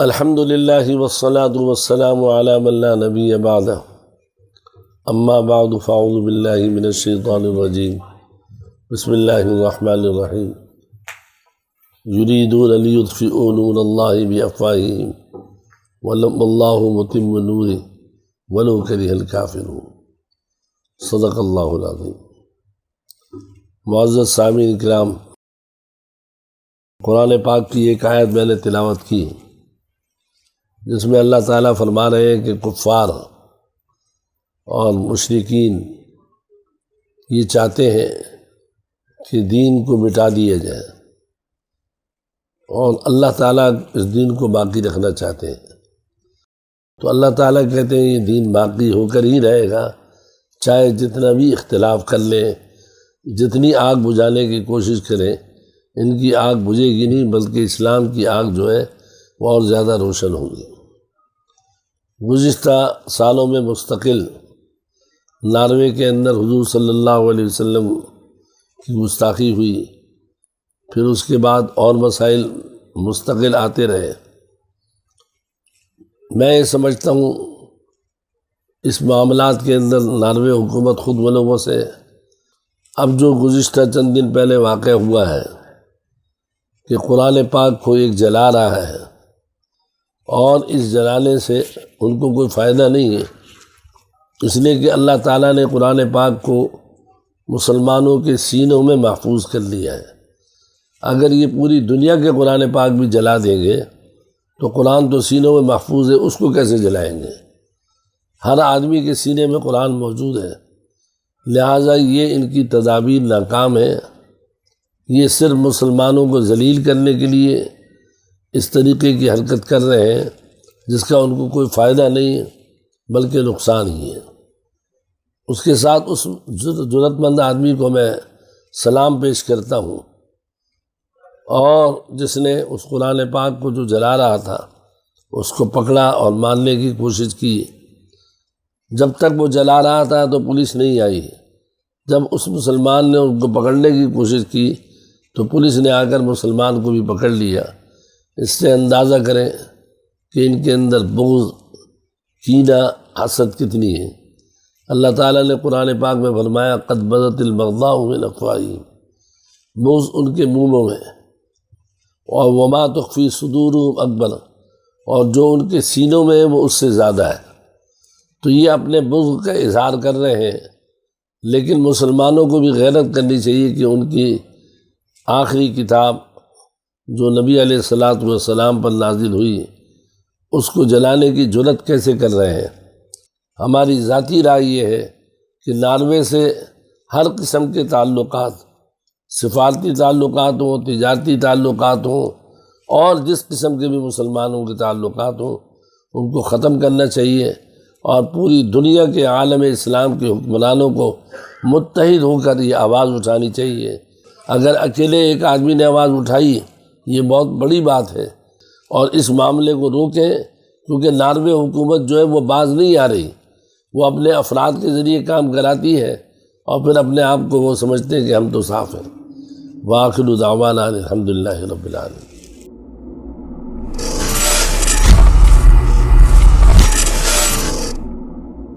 الحمد للہ والصلاة والسلام علی من لا نبی بعدہ اما بعد فاعوذ باللہ من الشیطان الرجیم بسم اللہ الرحمن الرحیم یریدون لیطفئوا نور اللہ بافواہہم واللہ متم نورہ ولو کرہ الکافرون۔ صدق اللہ العظیم۔ معزز سامعین کرام، قرآن پاک کی ایک آیت میں نے تلاوت کی جس میں اللہ تعالیٰ فرما رہے ہیں کہ کفار اور مشرکین یہ چاہتے ہیں کہ دین کو مٹا دیا جائے اور اللہ تعالیٰ اس دین کو باقی رکھنا چاہتے ہیں۔ تو اللہ تعالیٰ کہتے ہیں یہ دین باقی ہو کر ہی رہے گا، چاہے جتنا بھی اختلاف کر لیں، جتنی آگ بجھانے کی کوشش کریں، ان کی آگ بجھے گی نہیں، بلکہ اسلام کی آگ جو ہے وہ اور زیادہ روشن ہوگی۔ گزشتہ سالوں میں مستقل ناروے کے اندر حضور صلی اللہ علیہ وسلم کی گستاخی ہوئی، پھر اس کے بعد اور مسائل مستقل آتے رہے۔ میں یہ سمجھتا ہوں اس معاملات کے اندر ناروے حکومت خود ملوث ہے۔ اب جو گزشتہ چند دن پہلے واقع ہوا ہے کہ قرآن پاک کو ایک جلا رہا ہے اور اس جلانے سے ان کو کوئی فائدہ نہیں ہے، اس لیے کہ اللہ تعالیٰ نے قرآن پاک کو مسلمانوں کے سینوں میں محفوظ کر لیا ہے۔ اگر یہ پوری دنیا کے قرآن پاک بھی جلا دیں گے تو قرآن تو سینوں میں محفوظ ہے، اس کو کیسے جلائیں گے؟ ہر آدمی کے سینے میں قرآن موجود ہے، لہٰذا یہ ان کی تدابیر ناکام ہے۔ یہ صرف مسلمانوں کو ذلیل کرنے کے لیے اس طریقے کی حرکت کر رہے ہیں جس کا ان کو کوئی فائدہ نہیں بلکہ نقصان ہی ہے۔ اس کے ساتھ اس جرأت مند آدمی کو میں سلام پیش کرتا ہوں اور جس نے اس قرآن پاک کو جو جلا رہا تھا اس کو پکڑا اور مارنے کی کوشش کی۔ جب تک وہ جلا رہا تھا تو پولیس نہیں آئی، جب اس مسلمان نے اس کو پکڑنے کی کوشش کی تو پولیس نے آ کر مسلمان کو بھی پکڑ لیا۔ اس سے اندازہ کریں کہ ان کے اندر بغض، کینہ، حسد کتنی ہے۔ اللہ تعالیٰ نے قرآن پاک میں فرمایا قد بدت البغضاء من افواہہم، بغض ان کے منہوں میں، اور وما تخفی صدورہم اکبر، اور جو ان کے سینوں میں ہے وہ اس سے زیادہ ہے۔ تو یہ اپنے بغض کا اظہار کر رہے ہیں، لیکن مسلمانوں کو بھی غیرت کرنی چاہیے کہ ان کی آخری کتاب جو نبی علیہ السلام پر نازل ہوئی اس کو جلانے کی جرأت کیسے کر رہے ہیں۔ ہماری ذاتی رائے یہ ہے کہ ناروے سے ہر قسم کے تعلقات، سفارتی تعلقات ہوں، تجارتی تعلقات ہوں، اور جس قسم کے بھی مسلمانوں کے تعلقات ہوں ان کو ختم کرنا چاہیے، اور پوری دنیا کے عالم اسلام کے حکمرانوں کو متحد ہو کر یہ آواز اٹھانی چاہیے۔ اگر اکیلے ایک آدمی نے آواز اٹھائی یہ بہت بڑی بات ہے، اور اس معاملے کو روکیں، کیونکہ ناروے حکومت جو ہے وہ باز نہیں آ رہی، وہ اپنے افراد کے ذریعے کام کراتی ہے اور پھر اپنے آپ کو وہ سمجھتے ہیں کہ ہم تو صاف ہیں۔ وآخر دعوانا الحمدللہ رب العالمین۔